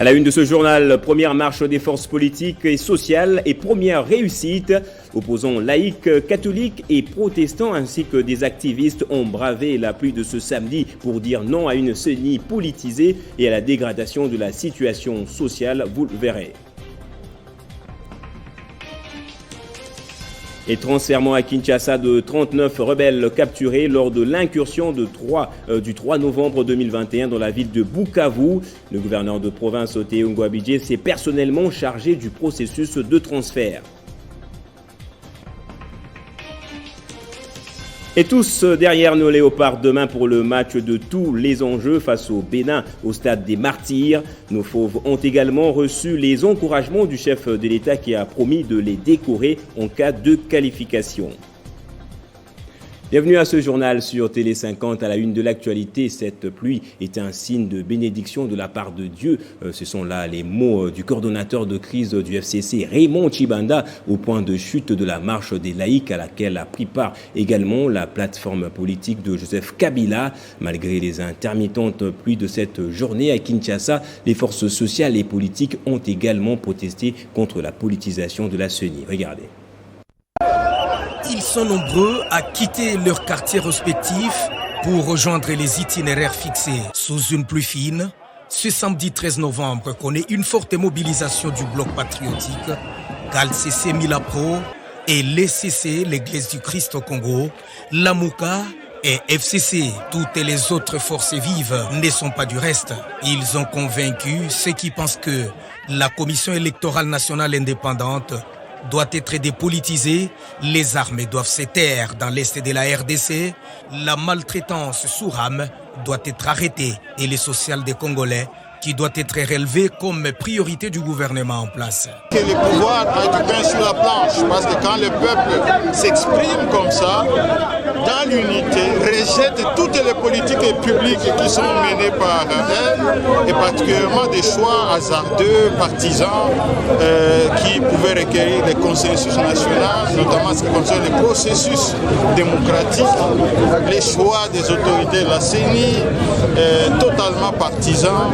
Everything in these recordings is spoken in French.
À la une de ce journal, première marche des forces politiques et sociales et première réussite. Opposants laïcs, catholiques et protestants ainsi que des activistes ont bravé la pluie de ce samedi pour dire non à une CENI politisée et à la dégradation de la situation sociale, vous le verrez. Et transfèrement à Kinshasa de 39 rebelles capturés lors de l'incursion du 3 novembre 2021 dans la ville de Bukavu. Le gouverneur de province Théo Ngouabidje s'est personnellement chargé du processus de transfert. Et tous derrière nos léopards demain pour le match de tous les enjeux face au Bénin au stade des Martyrs. Nos fauves ont également reçu les encouragements du chef de l'État qui a promis de les décorer en cas de qualification. Bienvenue à ce journal sur Télé 50 à la une de l'actualité. Cette pluie est un signe de bénédiction de la part de Dieu. Ce sont là les mots du coordonnateur de crise du FCC, Raymond Tchibanda, au point de chute de la marche des laïcs à laquelle a pris part également la plateforme politique de Joseph Kabila. Malgré les intermittentes pluies de cette journée à Kinshasa, les forces sociales et politiques ont également protesté contre la politisation de la CENI. Regardez. Ils sont nombreux à quitter leurs quartiers respectifs pour rejoindre les itinéraires fixés. Sous une pluie fine, ce samedi 13 novembre connaît une forte mobilisation du bloc patriotique, CALCC Milapro et l'ECC, l'Église du Christ au Congo, l'AMUCA et FCC. Toutes les autres forces vives ne sont pas du reste. Ils ont convaincu ceux qui pensent que la Commission électorale nationale indépendante doit être dépolitisée, les armes doivent se taire dans l'est de la RDC, la maltraitance sous rame doit être arrêtée et les sociales des Congolais qui doit être relevé comme priorité du gouvernement en place. Que le pouvoir a du pain sur la planche, parce que quand le peuple s'exprime comme ça, dans l'unité, rejette toutes les politiques publiques qui sont menées par elle, et particulièrement des choix hasardeux, partisans, qui pouvaient requérir le consensus national, notamment ce qui concerne le processus démocratique, les choix des autorités de la CENI, totalement partisans.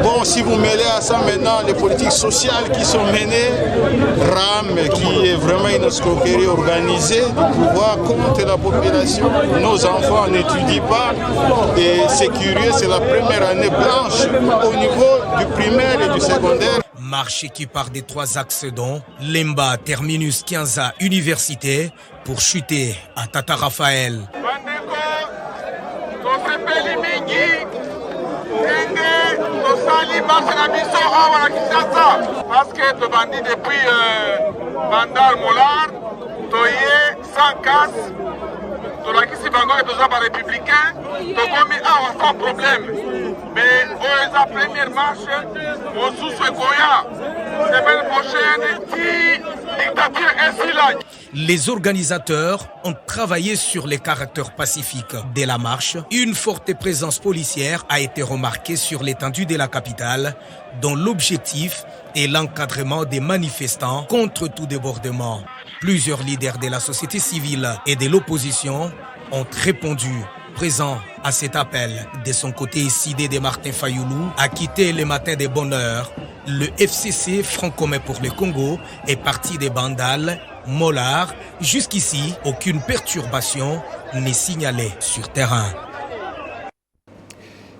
Bon, si vous mêlez à ça maintenant les politiques sociales qui sont menées, RAM, qui est vraiment une escroquerie organisée du pouvoir contre la population. Nos enfants n'étudient pas et c'est curieux, c'est la première année blanche au niveau du primaire et du secondaire. Marche qui part des 3 axes dont Lemba, terminus Kianza, université, pour chuter à Tata Raphaël. Parce que tu bandit depuis Bandar Molar, Toye, sans casse, tu l'as qui s'y bango et tu as républicain, tu as mis sans problème. Mais la première marche, on sous Goya, semaine prochaine, qui dictature ainsi là. Les organisateurs ont travaillé sur les caractères pacifiques de la marche. Une forte présence policière a été remarquée sur l'étendue de la capitale, dont l'objectif est l'encadrement des manifestants contre tout débordement. Plusieurs leaders de la société civile et de l'opposition ont répondu présent à cet appel. De son côté, Sidé de Martin Fayoulou a quitté le matin des bonnes heures. Le FCC, Front commun pour le Congo, est parti des Bandal, Molar. Jusqu'ici, aucune perturbation n'est signalée sur terrain.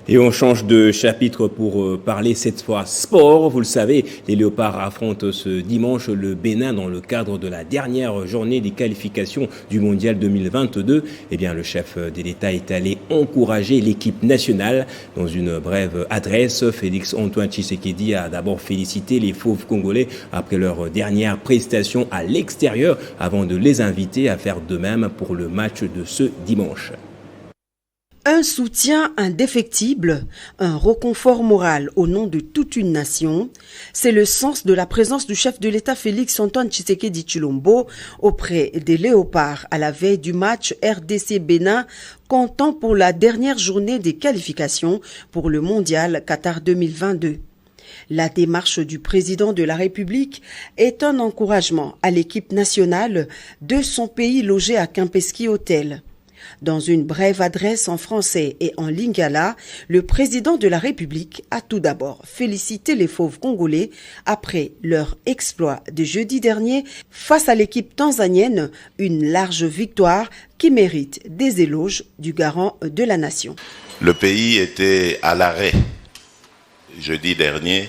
Et on change de chapitre pour parler cette fois sport. Vous le savez, les Léopards affrontent ce dimanche le Bénin dans le cadre de la dernière journée des qualifications du Mondial 2022. Eh bien, le chef de l'État est allé encourager l'équipe nationale. Dans une brève adresse, Félix-Antoine Tshisekedi a d'abord félicité les fauves congolais après leur dernière prestation à l'extérieur avant de les inviter à faire de même pour le match de ce dimanche. Un soutien indéfectible, un reconfort moral au nom de toute une nation, c'est le sens de la présence du chef de l'État Félix-Antoine Tshisekedi Tshilombo auprès des Léopards à la veille du match RDC-Bénin, comptant pour la dernière journée des qualifications pour le Mondial Qatar 2022. La démarche du président de la République est un encouragement à l'équipe nationale de son pays logé à Kempinski Hotel. Dans une brève adresse en français et en lingala, le président de la République a tout d'abord félicité les fauves congolais après leur exploit de jeudi dernier face à l'équipe tanzanienne, une large victoire qui mérite des éloges du garant de la nation. Le pays était à l'arrêt jeudi dernier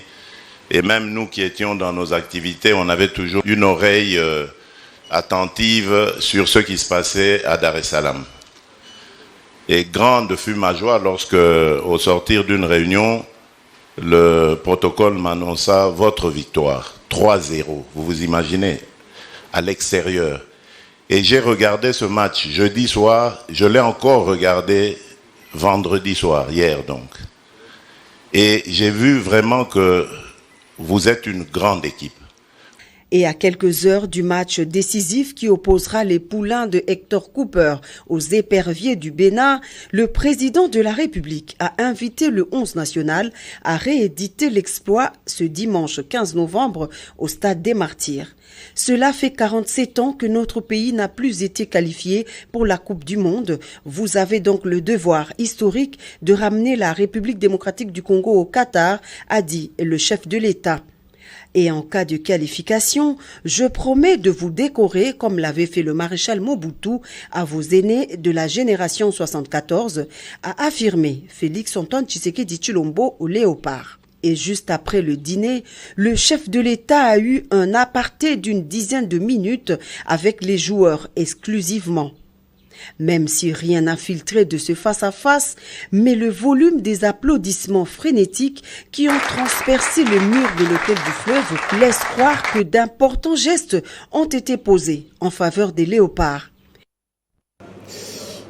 et même nous qui étions dans nos activités, on avait toujours une oreille attentive sur ce qui se passait à Dar es Salaam. Et grande fut ma joie lorsque, au sortir d'une réunion, le protocole m'annonça votre victoire, 3-0. Vous vous imaginez, à l'extérieur. Et j'ai regardé ce match jeudi soir, je l'ai encore regardé vendredi soir, hier donc. Et j'ai vu vraiment que vous êtes une grande équipe. Et à quelques heures du match décisif qui opposera les poulains de Hector Cooper aux éperviers du Bénin, le président de la République a invité le 11 national à rééditer l'exploit ce dimanche 15 novembre au Stade des Martyrs. Cela fait 47 ans que notre pays n'a plus été qualifié pour la Coupe du Monde. Vous avez donc le devoir historique de ramener la République démocratique du Congo au Qatar, a dit le chef de l'État. Et en cas de qualification, je promets de vous décorer comme l'avait fait le maréchal Mobutu à vos aînés de la génération 74, a affirmé Félix-Antoine Tshisekedi Tshilombo au Léopard. Et juste après le dîner, le chef de l'État a eu un aparté d'une dizaine de minutes avec les joueurs exclusivement. Même si rien n'a filtré de ce face-à-face, mais le volume des applaudissements frénétiques qui ont transpercé le mur de l'hôtel du Fleuve laisse croire que d'importants gestes ont été posés en faveur des léopards.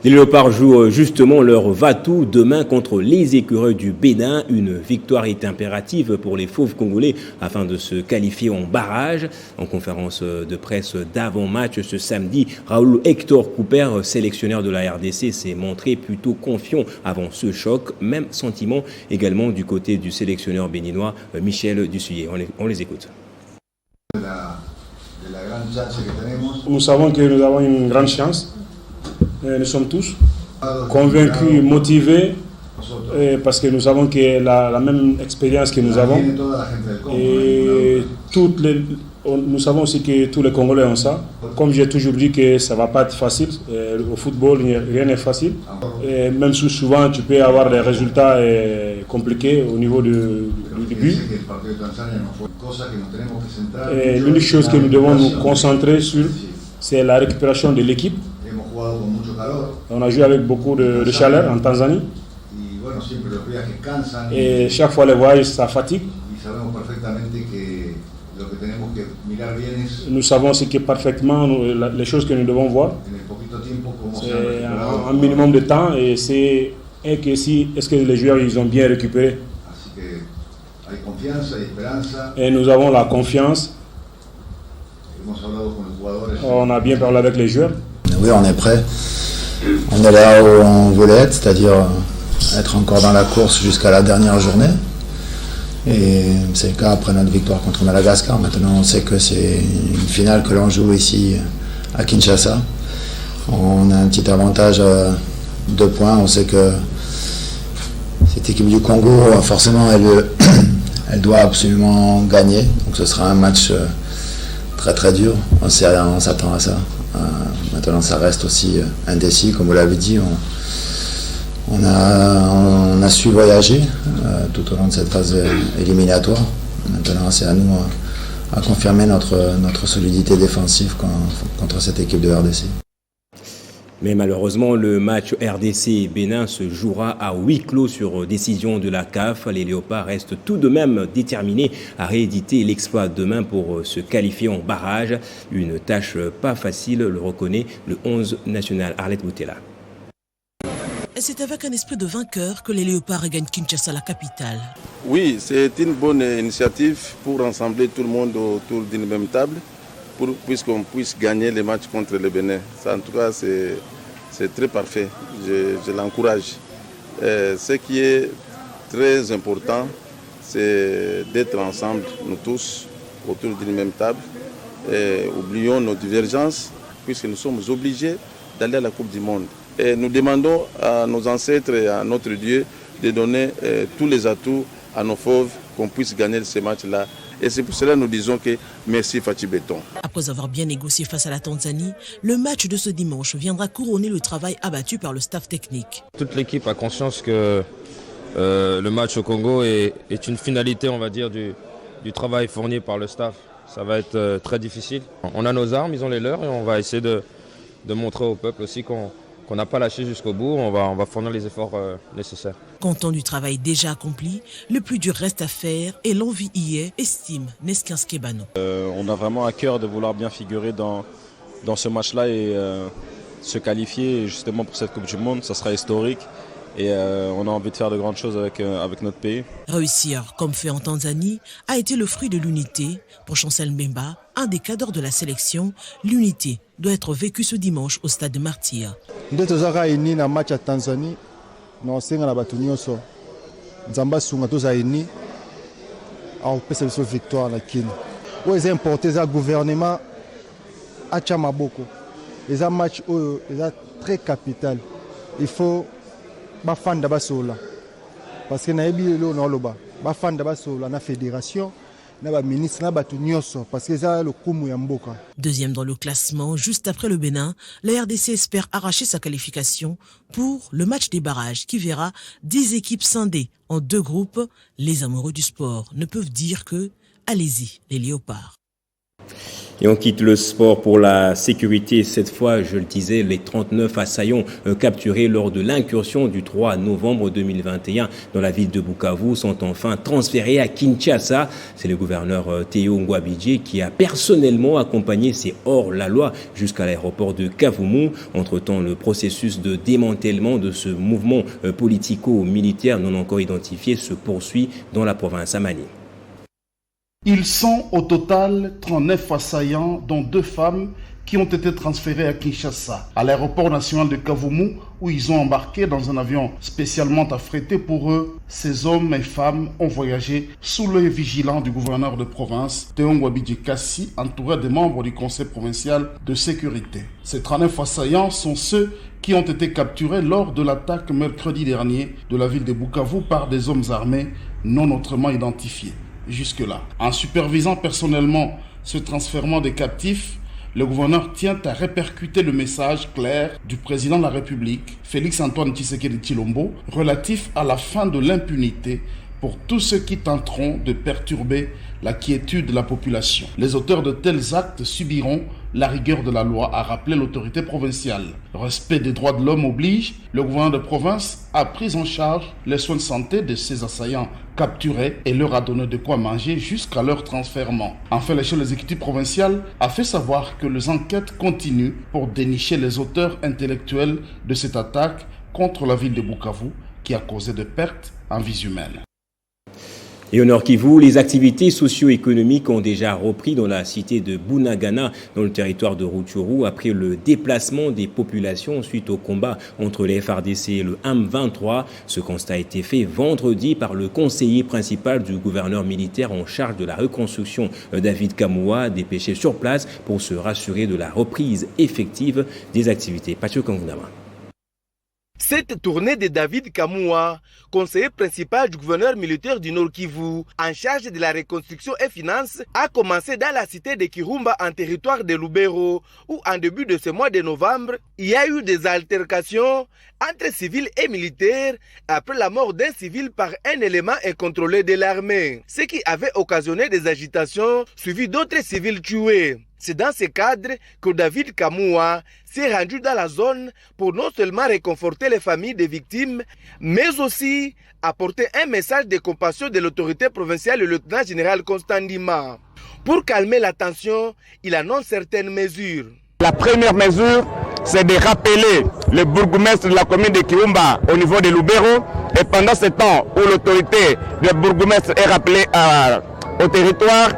Les Léopards jouent justement leur va-tout demain contre les écureuils du Bénin. Une victoire est impérative pour les fauves congolais afin de se qualifier en barrage. En conférence de presse d'avant-match ce samedi, Raoul Hector Cooper, sélectionneur de la RDC, s'est montré plutôt confiant avant ce choc. Même sentiment également du côté du sélectionneur béninois Michel Dussuyer. On les écoute. Nous savons que nous avons une grande chance. Nous sommes tous convaincus, motivés, parce que nous savons que la même expérience que nous avons. Et nous savons aussi que tous les Congolais ont ça. Comme j'ai toujours dit que ça ne va pas être facile, au football, rien n'est facile. Et même si souvent tu peux avoir des résultats compliqués au niveau du but. Et l'unique chose que nous devons nous concentrer sur, c'est la récupération de l'équipe. On a joué avec beaucoup de chaleur en Tanzanie. Et chaque fois les voyages, ça fatigue. Nous savons ce que parfaitement les choses que nous devons voir. C'est un minimum de temps et c'est que si est-ce que les joueurs ils ont bien récupéré. Et nous avons la confiance. On a bien parlé avec les joueurs. Oui, on est prêt. On est là où on voulait être, c'est-à-dire être encore dans la course jusqu'à la dernière journée. Et c'est le cas après notre victoire contre Madagascar. Maintenant, on sait que c'est une finale que l'on joue ici à Kinshasa. On a un petit avantage à 2 points. On sait que cette équipe du Congo, forcément, elle doit absolument gagner. Donc ce sera un match très très dur. On s'attend à ça. Maintenant, ça reste aussi indécis, comme vous l'avez dit. On a su voyager tout au long de cette phase éliminatoire. Maintenant, c'est à nous à confirmer notre solidité défensive contre cette équipe de RDC. Mais malheureusement, le match RDC-Bénin se jouera à huis clos sur décision de la CAF. Les Léopards restent tout de même déterminés à rééditer l'exploit demain pour se qualifier en barrage. Une tâche pas facile, le reconnaît le 11 national. Arlette Boutella. Et c'est avec un esprit de vainqueur que les Léopards regagnent Kinshasa, la capitale. Oui, c'est une bonne initiative pour rassembler tout le monde autour d'une même table, puisqu'on puisse gagner les matchs contre le Bénin. Ça, en tout cas, c'est très parfait. Je l'encourage. Ce qui est très important, c'est d'être ensemble, nous tous, autour d'une même table. Et oublions nos divergences, puisque nous sommes obligés d'aller à la Coupe du Monde. Et nous demandons à nos ancêtres et à notre Dieu de donner tous les atouts à nos fauves, qu'on puisse gagner ces matchs-là. Et c'est pour cela que nous disons que merci Fatih Béton. Après avoir bien négocié face à la Tanzanie, le match de ce dimanche viendra couronner le travail abattu par le staff technique. Toute l'équipe a conscience que le match au Congo est une finalité, on va dire, du travail fourni par le staff. Ça va être très difficile. On a nos armes, ils ont les leurs et on va essayer de montrer au peuple aussi qu'on n'a pas lâché jusqu'au bout. On va fournir les efforts nécessaires. Content du travail déjà accompli, le plus dur reste à faire et l'envie y est, estime Neskin Skebano. On a vraiment à cœur de vouloir bien figurer dans ce match-là et se qualifier justement pour cette Coupe du Monde. Ça sera historique et on a envie de faire de grandes choses avec notre pays. Réussir, comme fait en Tanzanie, a été le fruit de l'unité. Pour Chancel Mbemba, un des cadres de la sélection, l'unité doit être vécue ce dimanche au stade de Martyrs. Nde tozaka ini na match ya Tanzanie na osenga na bato nyonso nzamba sunga toza ini aopesa biso victoire na kini oyo eza importe eza gouvernement atia maboko eza match oyo eza très capital. Il faut bafanda basola parce que nayebi lelo na oloba bafanda basola na fédération na ba ministre na batu nyonso parce que ça le kumu ya mboka. Deuxième dans le classement, juste après le Bénin, la RDC espère arracher sa qualification pour le match des barrages qui verra 10 équipes scindées en 2 groupes. Les amoureux du sport ne peuvent dire que allez-y les léopards. Et on quitte le sport pour la sécurité. Cette fois, je le disais, les 39 assaillants capturés lors de l'incursion du 3 novembre 2021 dans la ville de Bukavu sont enfin transférés à Kinshasa. C'est le gouverneur Théo Ngouabidje qui a personnellement accompagné ces hors-la-loi jusqu'à l'aéroport de Kavumu. Entre-temps, le processus de démantèlement de ce mouvement politico-militaire non encore identifié se poursuit dans la province Amani. Ils sont au total 39 assaillants, dont 2 femmes qui ont été transférées à Kinshasa, à l'aéroport national de Kavumu, où ils ont embarqué dans un avion spécialement affrété pour eux. Ces hommes et femmes ont voyagé sous l'œil vigilant du gouverneur de province, Théo Ngouabidje Kassi, entouré des membres du conseil provincial de sécurité. Ces 39 assaillants sont ceux qui ont été capturés lors de l'attaque mercredi dernier de la ville de Bukavu par des hommes armés non autrement identifiés. Jusque-là. En supervisant personnellement ce transfèrement des captifs, le gouverneur tient à répercuter le message clair du président de la République, Félix-Antoine Tshisekedi Tshilombo, relatif à la fin de l'impunité pour tous ceux qui tenteront de perturber la quiétude de la population. Les auteurs de tels actes subiront la rigueur de la loi, a rappelé l'autorité provinciale. Respect des droits de l'homme oblige, le gouverneur de province a pris en charge les soins de santé de ces assaillants capturés et leur a donné de quoi manger jusqu'à leur transfèrement. Enfin, le chef de l'exécutif provincial a fait savoir que les enquêtes continuent pour dénicher les auteurs intellectuels de cette attaque contre la ville de Bukavu qui a causé des pertes en vies humaines. Et au Nord Kivu, les activités socio-économiques ont déjà repris dans la cité de Bunagana, dans le territoire de Rutshuru, après le déplacement des populations suite au combat entre les FARDC et le M23. Ce constat a été fait vendredi par le conseiller principal du gouverneur militaire en charge de la reconstruction, David Kamoua, dépêché sur place pour se rassurer de la reprise effective des activités. Pacho Kangunama. Cette tournée de David Kamoua, conseiller principal du gouverneur militaire du Nord Kivu, en charge de la reconstruction et finances, a commencé dans la cité de Kirumba en territoire de Lubero, où en début de ce mois de novembre, il y a eu des altercations entre civils et militaires après la mort d'un civil par un élément incontrôlé de l'armée, ce qui avait occasionné des agitations suivies d'autres civils tués. C'est dans ce cadre que David Kamoua s'est rendu dans la zone pour non seulement réconforter les familles des victimes, mais aussi apporter un message de compassion de l'autorité provinciale, le lieutenant-général Constant Ndima. Pour calmer la tension, il annonce certaines mesures. La première mesure, c'est de rappeler le bourgmestre de la commune de Kirumba au niveau de Lubero. Et pendant ce temps où l'autorité du bourgmestre est rappelée au territoire,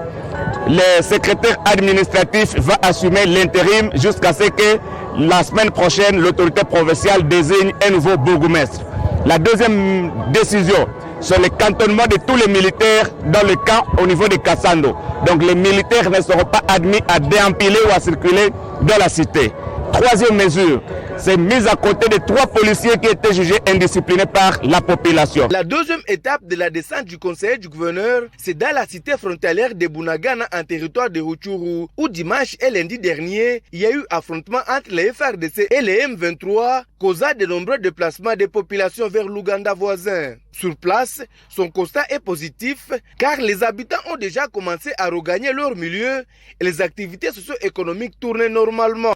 le secrétaire administratif va assumer l'intérim jusqu'à ce que la semaine prochaine, l'autorité provinciale désigne un nouveau bourgmestre. La deuxième décision, c'est le cantonnement de tous les militaires dans le camp au niveau de Kassando. Donc les militaires ne seront pas admis à déempiler ou à circuler dans la cité. Troisième mesure, c'est mise à côté de 3 policiers qui étaient jugés indisciplinés par la population. La deuxième étape de la descente du conseiller du gouverneur, c'est dans la cité frontalière de Bunagana en territoire de Rutshuru, où dimanche et lundi dernier, il y a eu affrontement entre les FRDC et les M23, causant de nombreux déplacements des populations vers l'Ouganda voisin. Sur place, son constat est positif car les habitants ont déjà commencé à regagner leur milieu et les activités socio-économiques tournaient normalement.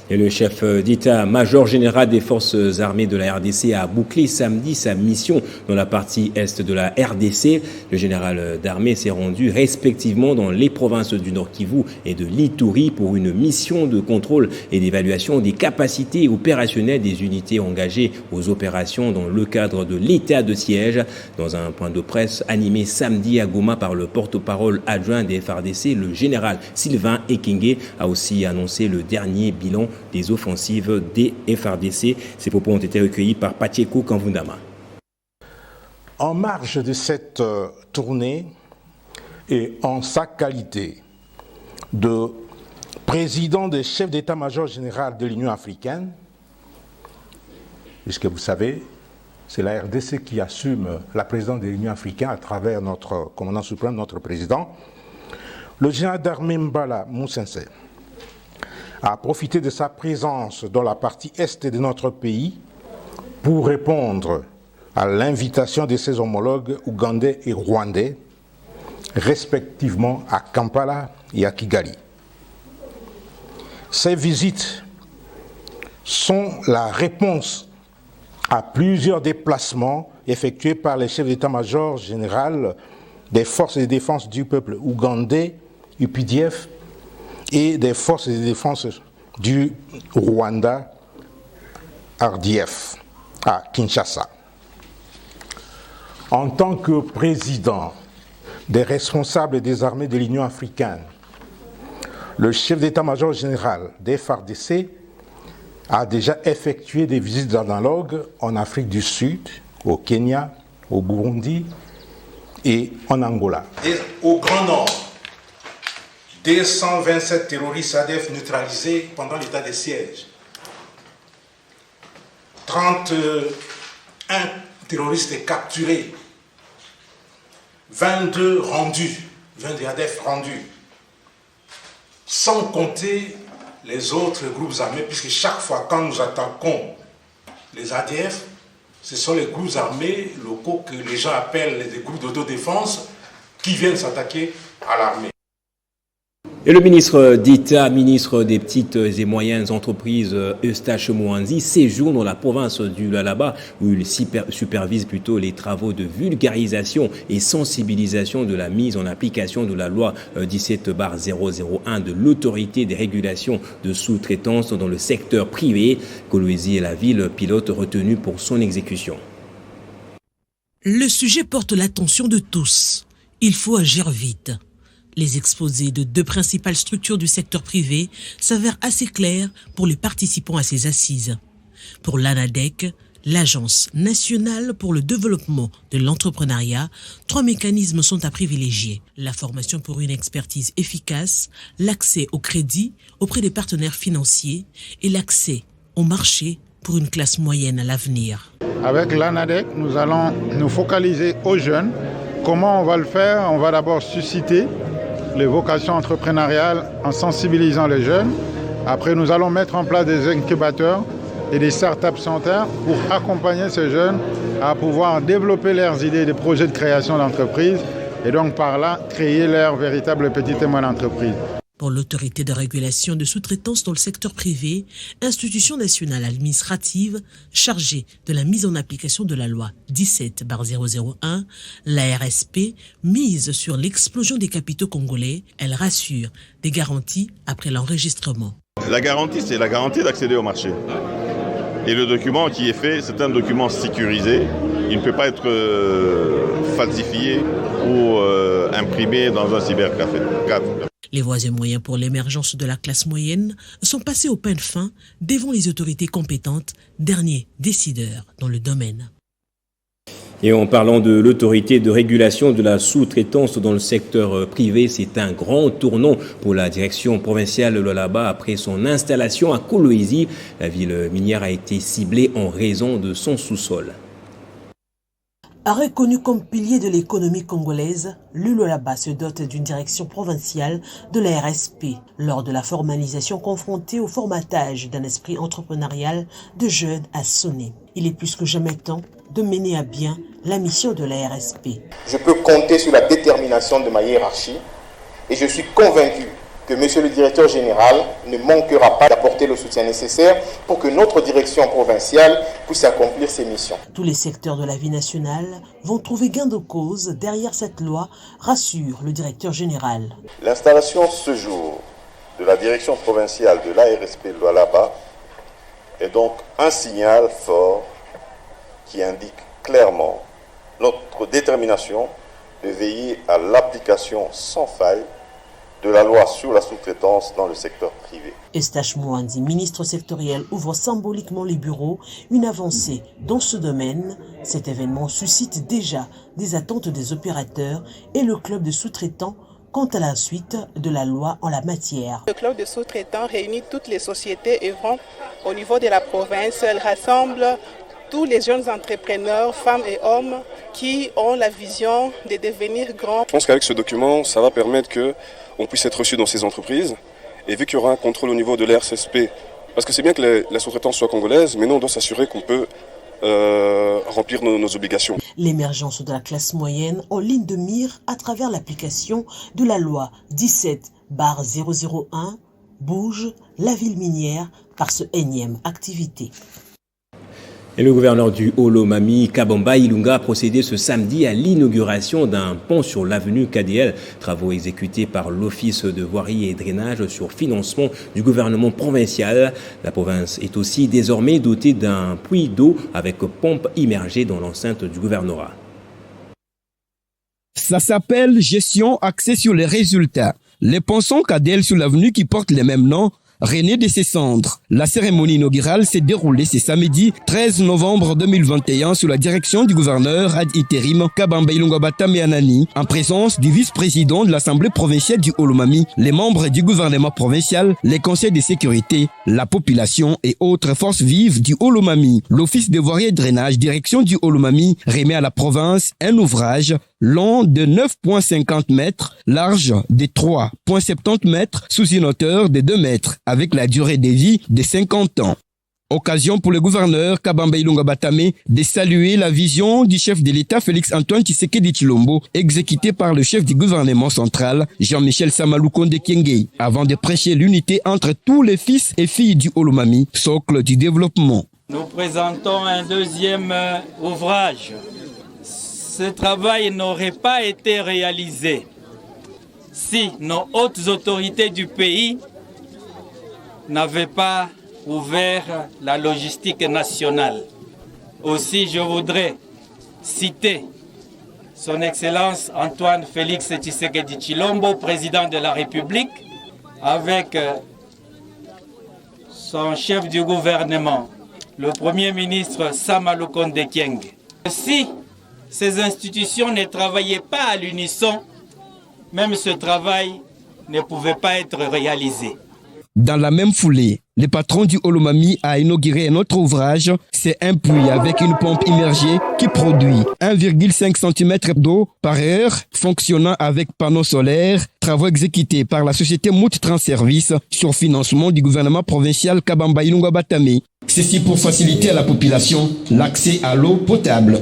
Et le chef d'état-major général des forces armées de la RDC a bouclé samedi sa mission dans la partie est de la RDC. Le général d'armée s'est rendu respectivement dans les provinces du Nord Kivu et de l'Ituri pour une mission de contrôle et d'évaluation des capacités opérationnelles des unités engagées aux opérations dans le cadre de l'état de siège. Dans un point de presse animé samedi à Goma par le porte-parole adjoint des FARDC, le général Sylvain Ekenge a aussi annoncé le dernier bilan des offensives des FARDC. Ces propos ont été recueillis par Pacheco Kanvundama. En marge de cette tournée et en sa qualité de président des chefs d'état-major général de l'Union africaine, puisque vous savez, c'est la RDC qui assume la présidence de l'Union africaine à travers notre commandant suprême, notre président, le général d'armée Mbala Moussense a profité de sa présence dans la partie est de notre pays pour répondre à l'invitation de ses homologues ougandais et rwandais, respectivement à Kampala et à Kigali. Ces visites sont la réponse à plusieurs déplacements effectués par les chefs d'état-major général des forces de défense du peuple ougandais, UPDF, et des forces de défense du Rwanda, RDF, à Kinshasa. En tant que président des responsables des armées de l'Union africaine, le chef d'état-major général des FARDC a déjà effectué des visites analogues en Afrique du Sud, au Kenya, au Burundi et en Angola. Et au Grand Nord, 227 terroristes ADF neutralisés pendant l'état de siège. 31 terroristes capturés. 22 rendus, 22 ADF rendus. Sans compter les autres groupes armés, puisque chaque fois quand nous attaquons les ADF, ce sont les groupes armés locaux que les gens appellent des groupes d'autodéfense qui viennent s'attaquer à l'armée. Et le ministre d'État, ministre des petites et moyennes entreprises, Eustache Mouanzi, séjourne dans la province du Lualaba où il supervise plutôt les travaux de vulgarisation et sensibilisation de la mise en application de la loi 17/001 de l'autorité des régulations de sous-traitance dans le secteur privé. Kolwezi est la ville pilote retenue pour son exécution. Le sujet porte l'attention de tous. Il faut agir vite. Les exposés de 2 principales structures du secteur privé s'avèrent assez clairs pour les participants à ces assises. Pour l'ANADEC, l'Agence nationale pour le développement de l'entrepreneuriat, 3 mécanismes sont à privilégier. La formation pour une expertise efficace, l'accès au crédit auprès des partenaires financiers et l'accès au marché pour une classe moyenne à l'avenir. Avec l'ANADEC, nous allons nous focaliser aux jeunes. Comment on va le faire? On va d'abord susciter les vocations entrepreneuriales en sensibilisant les jeunes. Après, nous allons mettre en place des incubateurs et des start-up centers pour accompagner ces jeunes à pouvoir développer leurs idées de projets de création d'entreprise et donc par là, créer leur véritable petite et moyenne entreprise. Pour l'autorité de régulation de sous-traitance dans le secteur privé, institution nationale administrative chargée de la mise en application de la loi 17/001, la RSP mise sur l'explosion des capitaux congolais. Elle rassure des garanties après l'enregistrement. La garantie, c'est la garantie d'accéder au marché. Et le document qui est fait, c'est un document sécurisé. Il ne peut pas être falsifié ou imprimé dans un cybercafé. Les voies et moyens pour l'émergence de la classe moyenne sont passés au pain fin devant les autorités compétentes, derniers décideurs dans le domaine. Et en parlant de l'autorité de régulation de la sous-traitance dans le secteur privé, c'est un grand tournant pour la direction provinciale de Lualaba après son installation à Kolwezi. La ville minière a été ciblée en raison de son sous-sol. Reconnu comme pilier de l'économie congolaise, le Lualaba se dote d'une direction provinciale de la RSP. Lors de la formalisation confrontée au formatage d'un esprit entrepreneurial de jeunes à Sonné, il est plus que jamais temps de mener à bien la mission de la RSP. Je peux compter sur la détermination de ma hiérarchie et je suis convaincu que Monsieur le Directeur Général ne manquera pas d'apporter le soutien nécessaire pour que notre direction provinciale puisse accomplir ses missions. Tous les secteurs de la vie nationale vont trouver gain de cause derrière cette loi, rassure le Directeur Général. L'installation ce jour de la direction provinciale de l'ARSP de Lualaba est donc un signal fort qui indique clairement notre détermination de veiller à l'application sans faille de la loi sur la sous-traitance dans le secteur privé. Eustache Mouandi, ministre sectoriel, ouvre symboliquement les bureaux, une avancée dans ce domaine. Cet événement suscite déjà des attentes des opérateurs et le club de sous-traitants quant à la suite de la loi en la matière. Le club de sous-traitants réunit toutes les sociétés œuvrant au niveau de la province. Elle rassemble tous les jeunes entrepreneurs, femmes et hommes, qui ont la vision de devenir grands. Je pense qu'avec ce document, ça va permettre qu'on puisse être reçu dans ces entreprises. Et vu qu'il y aura un contrôle au niveau de l'RSP, parce que c'est bien que la sous-traitance soit congolaise, mais nous, on doit s'assurer qu'on peut remplir nos obligations. L'émergence de la classe moyenne en ligne de mire à travers l'application de la loi 17/001 bouge la ville minière par ce énième activité. Et le gouverneur du Haut-Lomami, Kabamba Ilunga, a procédé ce samedi à l'inauguration d'un pont sur l'avenue KDL, travaux exécutés par l'Office de voirie et drainage sur financement du gouvernement provincial. La province est aussi désormais dotée d'un puits d'eau avec pompe immergée dans l'enceinte du gouvernorat. Ça s'appelle gestion axée sur les résultats. Les ponts sont KDL sur l'avenue qui porte les mêmes noms. René de ses cendres. La cérémonie inaugurale s'est déroulée ce samedi 13 novembre 2021 sous la direction du gouverneur ad interim Kabamba Ilunga Batame Anani, en présence du vice-président de l'Assemblée provinciale du Haut-Lomami, les membres du gouvernement provincial, les conseils de sécurité, la population et autres forces vives du Haut-Lomami. L'Office de voirie et drainage, direction du Haut-Lomami, remet à la province un ouvrage long de 9,50 mètres, large de 3,70 mètres, sous une hauteur de 2 mètres, avec la durée de vie de 50 ans. Occasion pour le gouverneur Kabamba Ilunga Batame de saluer la vision du chef de l'État Félix-Antoine Tshisekedi Tshilombo, exécutée par le chef du gouvernement central Jean-Michel Samalukonde Kyenge, avant de prêcher l'unité entre tous les fils et filles du Haut-Lomami, socle du développement. Nous présentons un deuxième ouvrage. Ce travail n'aurait pas été réalisé si nos hautes autorités du pays n'avaient pas ouvert la logistique nationale. Aussi, je voudrais citer son Excellence Antoine Félix Tshisekedi Tshilombo, président de la République, avec son chef du gouvernement, le Premier ministre Samalukonde Kyenge. Si ces institutions ne travaillaient pas à l'unisson, même ce travail ne pouvait pas être réalisé. Dans la même foulée, le patron du Haut-Lomami a inauguré un autre ouvrage. C'est un puits avec une pompe immergée qui produit 1,5 cm d'eau par heure, fonctionnant avec panneaux solaires. Travaux exécutés par la société Mout Transservice sur financement du gouvernement provincial Kabamba Ilunga Batame. Ceci pour faciliter à la population l'accès à l'eau potable.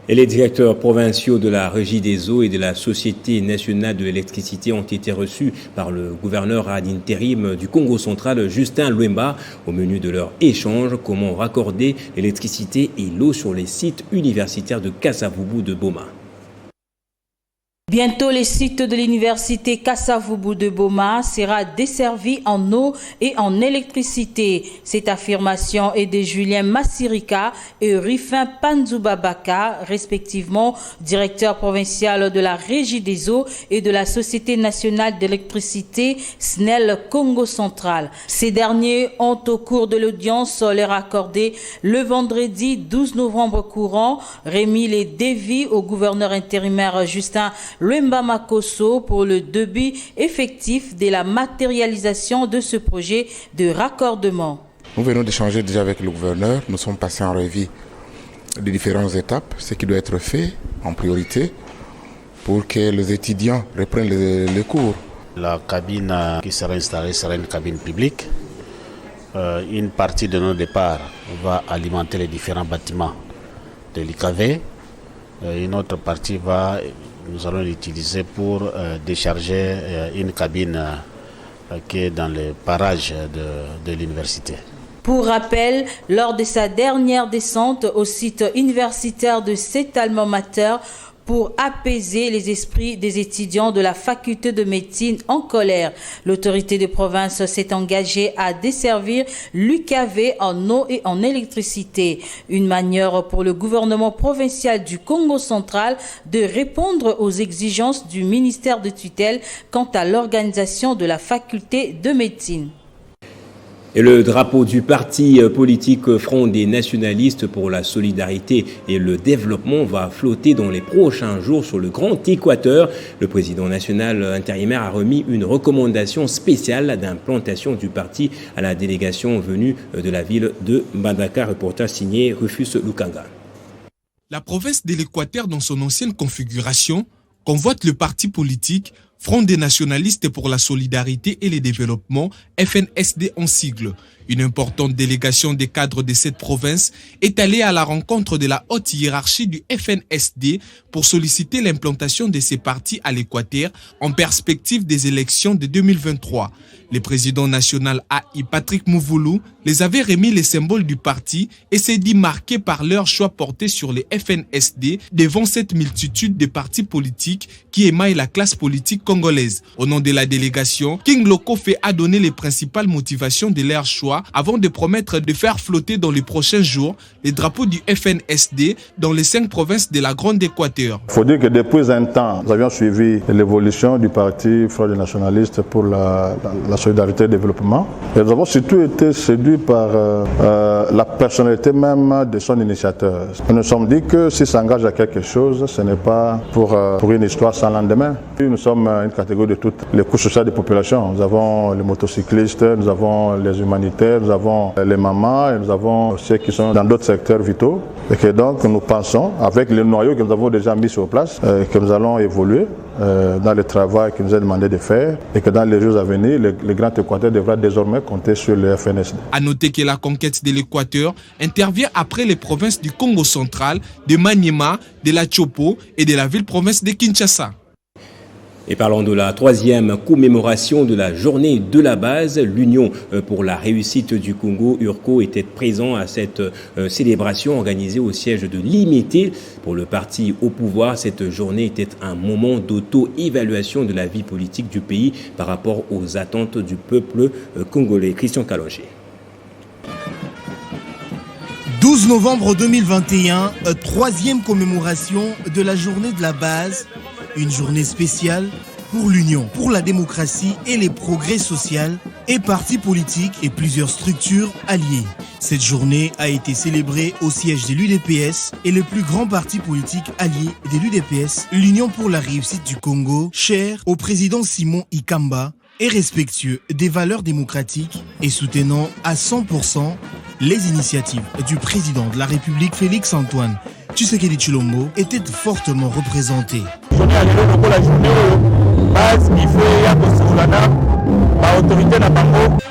Et les directeurs provinciaux de la Régie des eaux et de la Société nationale de l'électricité ont été reçus par le gouverneur ad interim du Congo central, Justin Lwemba. Au menu de leur échange, comment raccorder l'électricité et l'eau sur les sites universitaires de Kasavubu de Boma. Bientôt, le site de l'université Kassavubu de Boma sera desservi en eau et en électricité. Cette affirmation est de Julien Massirika et Rufin Panzubabaka, respectivement directeur provincial de la Régie des eaux et de la Société nationale d'électricité SNEL Congo central. Ces derniers ont, au cours de l'audience leur accordé le vendredi 12 novembre courant, remis les devis au gouverneur intérimaire Justin Lwemba Makosso pour le début effectif de la matérialisation de ce projet de raccordement. Nous venons d'échanger déjà avec le gouverneur. Nous sommes passés en revue des différentes étapes, ce qui doit être fait en priorité pour que les étudiants reprennent les cours. La cabine qui sera installée sera une cabine publique. Une partie de nos départs va alimenter les différents bâtiments de l'IKV. Une autre partie nous allons l'utiliser pour décharger une cabine qui est dans les parages de l'université. Pour rappel, lors de sa dernière descente au site universitaire de cet alma mater, pour apaiser les esprits des étudiants de la faculté de médecine en colère, l'autorité de province s'est engagée à desservir l'UKV en eau et en électricité. Une manière pour le gouvernement provincial du Congo central de répondre aux exigences du ministère de tutelle quant à l'organisation de la faculté de médecine. Et le drapeau du parti politique Front des nationalistes pour la solidarité et le développement va flotter dans les prochains jours sur le Grand Équateur. Le président national intérimaire a remis une recommandation spéciale d'implantation du parti à la délégation venue de la ville de Mbandaka. Reportage signé Rufus Lukanga. La province de l'Équateur, dans son ancienne configuration, convoite le parti politique Front des nationalistes pour la solidarité et le développement, FNSD en sigle. Une importante délégation des cadres de cette province est allée à la rencontre de la haute hiérarchie du FNSD pour solliciter l'implantation de ces partis à l'Équateur en perspective des élections de 2023. Le président national AI Patrick Mouvoulou les avait remis les symboles du parti et s'est dit marqué par leur choix porté sur les FNSD devant cette multitude de partis politiques qui émaillent la classe politique congolaise. Au nom de la délégation, King Lokofe a donné les principales motivations de leur choix avant de promettre de faire flotter dans les prochains jours les drapeaux du FNSD dans les 5 provinces de la Grande Équateur. Il faut dire que depuis un temps, nous avions suivi l'évolution du parti Front des nationalistes pour la solidarité et le développement. Et nous avons surtout été séduits par la personnalité même de son initiateur. Nous nous sommes dit que s'il s'engage à quelque chose, ce n'est pas pour une histoire sans lendemain. Nous sommes une catégorie de toutes les couches sociales des populations. Nous avons les motocyclistes, nous avons les humanitaires, nous avons les mamans et nous avons ceux qui sont dans d'autres secteurs vitaux. Et que donc nous pensons, avec le noyau que nous avons déjà mis sur place, que nous allons évoluer dans le travail qui nous est demandé de faire et que dans les jours à venir, le Grand Équateur devra désormais compter sur le FNSD. À noter que la conquête de l'Équateur intervient après les provinces du Congo central, de Maniema, de la Chopo et de la ville-province de Kinshasa. Et parlant de la 3e commémoration de la journée de la base, l'Union pour la réussite du Congo, URCO, était présent à cette célébration organisée au siège de l'IMET. Pour le parti au pouvoir, cette journée était un moment d'auto-évaluation de la vie politique du pays par rapport aux attentes du peuple congolais. Christian Kalonché. 12 novembre 2021, 3e commémoration de la journée de la base. Une journée spéciale pour l'Union, pour la démocratie et les progrès sociaux et partis politiques et plusieurs structures alliées. Cette journée a été célébrée au siège de l'UDPS et le plus grand parti politique allié de l'UDPS, l'Union pour la réussite du Congo, cher au président Simon Ikamba et respectueux des valeurs démocratiques et soutenant à 100% les initiatives du président de la République Félix Antoine Tshisekedi Tshilombo était fortement représenté.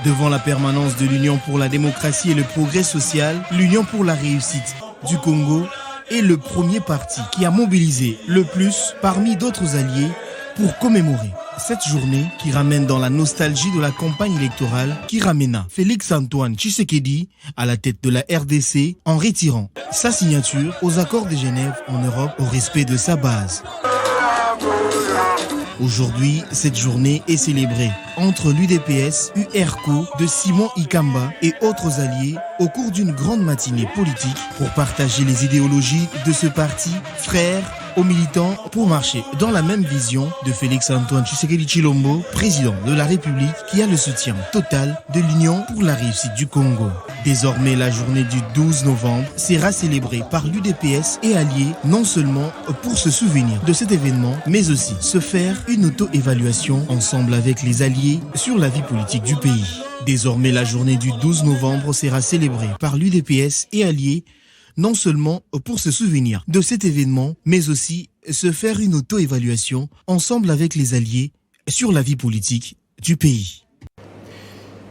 Devant la permanence de l'Union pour la démocratie et le progrès social, l'Union pour la réussite du Congo est le premier parti qui a mobilisé le plus parmi d'autres alliés pour commémorer cette journée qui ramène dans la nostalgie de la campagne électorale qui ramena Félix Antoine Tshisekedi à la tête de la RDC en retirant sa signature aux accords de Genève en Europe au respect de sa base. Aujourd'hui, cette journée est célébrée entre l'UDPS, URCO de Simon Ikamba et autres alliés au cours d'une grande matinée politique pour partager les idéologies de ce parti frère aux militants pour marcher dans la même vision de Félix-Antoine Tshisekedi Tshilombo, président de la République, qui a le soutien total de l'Union pour la réussite du Congo. Désormais, la journée du 12 novembre sera célébrée par l'UDPS et alliés, non seulement pour se souvenir de cet événement, mais aussi se faire une auto-évaluation ensemble avec les alliés sur la vie politique du pays. Désormais, la journée du 12 novembre sera célébrée par l'UDPS et alliés, non seulement pour se souvenir de cet événement, mais aussi se faire une auto-évaluation ensemble avec les alliés sur la vie politique du pays.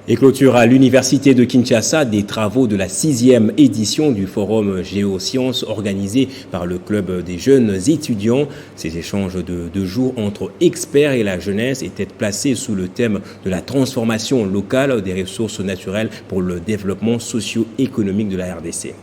Et clôture à l'Université de Kinshasa des travaux de la 6e édition du Forum Géosciences organisé par le Club des jeunes étudiants. Ces échanges de 2 jours entre experts et la jeunesse étaient placés sous le thème de la transformation locale des ressources naturelles pour le développement socio-économique de la RDC.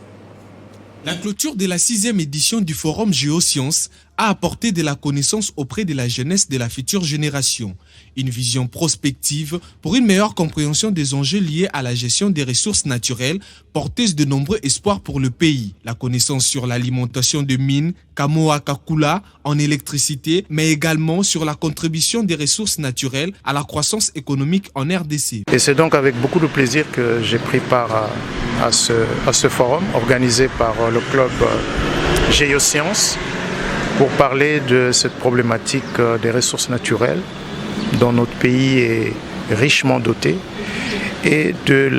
La clôture de la 6e édition du Forum Géosciences a apporté de la connaissance auprès de la jeunesse de la future génération. Une vision prospective pour une meilleure compréhension des enjeux liés à la gestion des ressources naturelles, porteuse de nombreux espoirs pour le pays. La connaissance sur l'alimentation de mines, Kamoa Kakula en électricité, mais également sur la contribution des ressources naturelles à la croissance économique en RDC. Et c'est donc avec beaucoup de plaisir que j'ai pris part à ce forum organisé par le club Géosciences pour parler de cette problématique des ressources naturelles dont notre pays est richement doté et de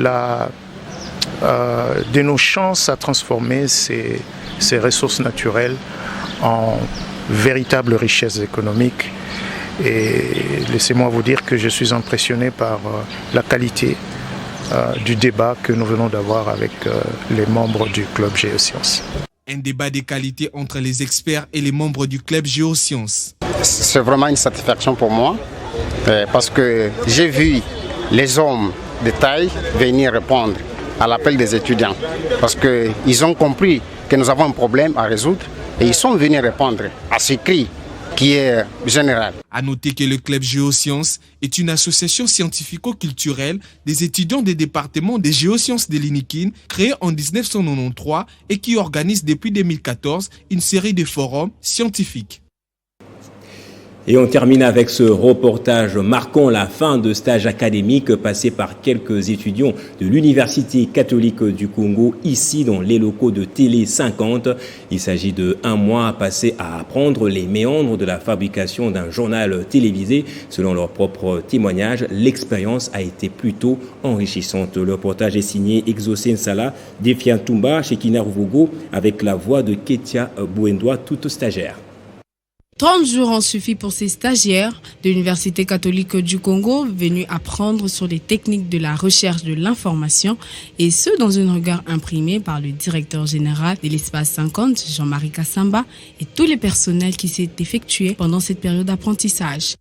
nos chances à transformer ces ressources naturelles en véritables richesses économiques. Et laissez-moi vous dire que je suis impressionné par la qualité du débat que nous venons d'avoir avec les membres du club Géosciences. Un débat de qualité entre les experts et les membres du club Géosciences. C'est vraiment une satisfaction pour moi parce que j'ai vu les hommes de taille venir répondre à l'appel des étudiants parce qu'ils ont compris que nous avons un problème à résoudre et ils sont venus répondre à ce cri qui est général. À noter que le Club Géosciences est une association scientifico-culturelle des étudiants des départements des géosciences de l'INIKIN, créée en 1993 et qui organise depuis 2014 une série de forums scientifiques. Et on termine avec ce reportage marquant la fin de stage académique passé par quelques étudiants de l'Université catholique du Congo, ici dans les locaux de Télé 50. Il s'agit de 1 mois passé à apprendre les méandres de la fabrication d'un journal télévisé. Selon leur propre témoignage, l'expérience a été plutôt enrichissante. Le reportage est signé Exocène Sala, Defiant Toumba, Shekina Rouvogo, avec la voix de Ketia Bouendoa, toute stagiaire. 30 jours ont suffi pour ces stagiaires de l'Université catholique du Congo venus apprendre sur les techniques de la recherche de l'information et ce dans un regard imprimé par le directeur général de l'espace 50, Jean-Marie Kassamba, et tous les personnels qui s'est effectué pendant cette période d'apprentissage.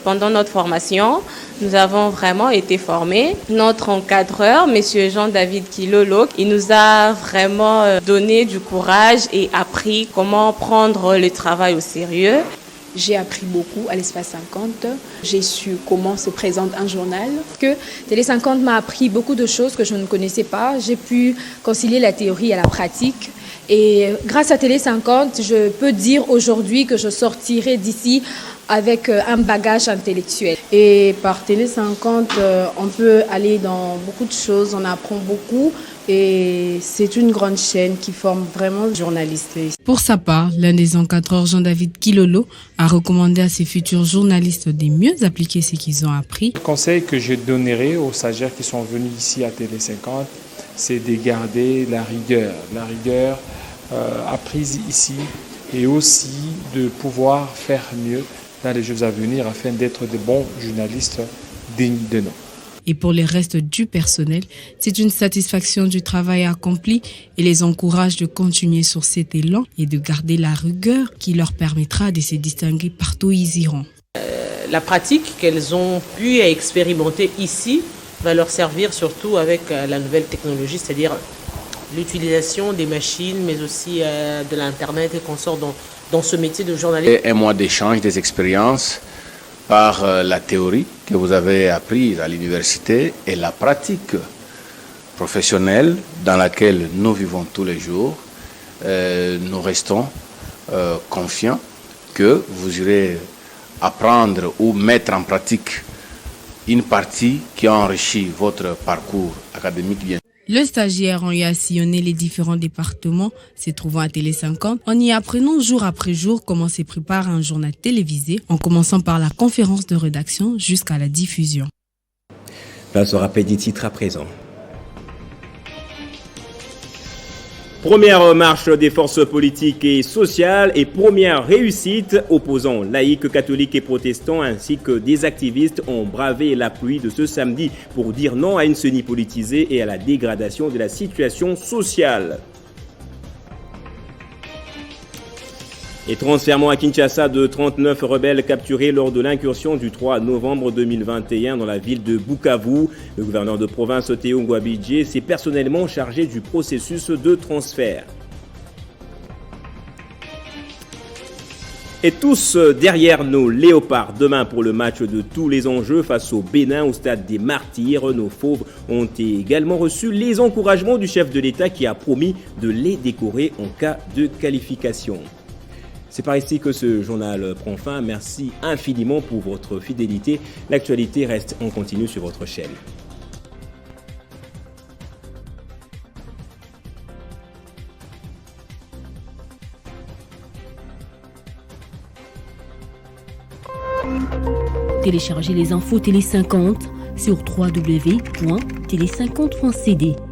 Pendant notre formation, nous avons vraiment été formés. Notre encadreur, M. Jean-David Kilolo, il nous a vraiment donné du courage et appris comment prendre le travail au sérieux. J'ai appris beaucoup à l'espace 50. J'ai su comment se présente un journal. Que Télé 50 m'a appris beaucoup de choses que je ne connaissais pas. J'ai pu concilier la théorie à la pratique. Et grâce à Télé 50, je peux dire aujourd'hui que je sortirai d'ici avec un bagage intellectuel. Et par Télé 50, on peut aller dans beaucoup de choses, on apprend beaucoup. Et c'est une grande chaîne qui forme vraiment les journalistes. Pour sa part, l'un des encadreurs, Jean-David Kilolo, a recommandé à ses futurs journalistes de mieux appliquer ce qu'ils ont appris. Le conseil que je donnerai aux stagiaires qui sont venus ici à Télé 50, c'est de garder la rigueur apprise ici et aussi de pouvoir faire mieux dans les jours à venir afin d'être de bons journalistes dignes de nom. Et pour le reste du personnel, c'est une satisfaction du travail accompli et les encourage de continuer sur cet élan et de garder la rigueur qui leur permettra de se distinguer partout où ils iront. La pratique qu'elles ont pu expérimenter ici va leur servir surtout avec la nouvelle technologie, c'est-à-dire l'utilisation des machines, mais aussi de l'Internet et qu'on sort dans ce métier de journaliste. Un mois d'échange, des expériences par la théorie que vous avez apprise à l'université et la pratique professionnelle dans laquelle nous vivons tous les jours, nous restons confiants que vous irez apprendre ou mettre en pratique une partie qui a enrichi votre parcours académique. Le stagiaire a eu à sillonner les différents départements se trouvant à Télé 50 en y apprenant jour après jour comment se prépare un journal télévisé, en commençant par la conférence de rédaction jusqu'à la diffusion. Place au rappel des titres à présent. Première marche des forces politiques et sociales et première réussite, opposants laïcs, catholiques et protestants ainsi que des activistes ont bravé la pluie de ce samedi pour dire non à une CENI politisée et à la dégradation de la situation sociale. Et transfèrement à Kinshasa de 39 rebelles capturés lors de l'incursion du 3 novembre 2021 dans la ville de Bukavu. Le gouverneur de province Théo Ngouabidje s'est personnellement chargé du processus de transfert. Et tous derrière nos léopards demain pour le match de tous les enjeux face au Bénin au stade des Martyrs. Nos fauves ont également reçu les encouragements du chef de l'État qui a promis de les décorer en cas de qualification. C'est par ici que ce journal prend fin. Merci infiniment pour votre fidélité. L'actualité reste en continu sur votre chaîne. Téléchargez les infos Télé 50 sur www.tele50.cd.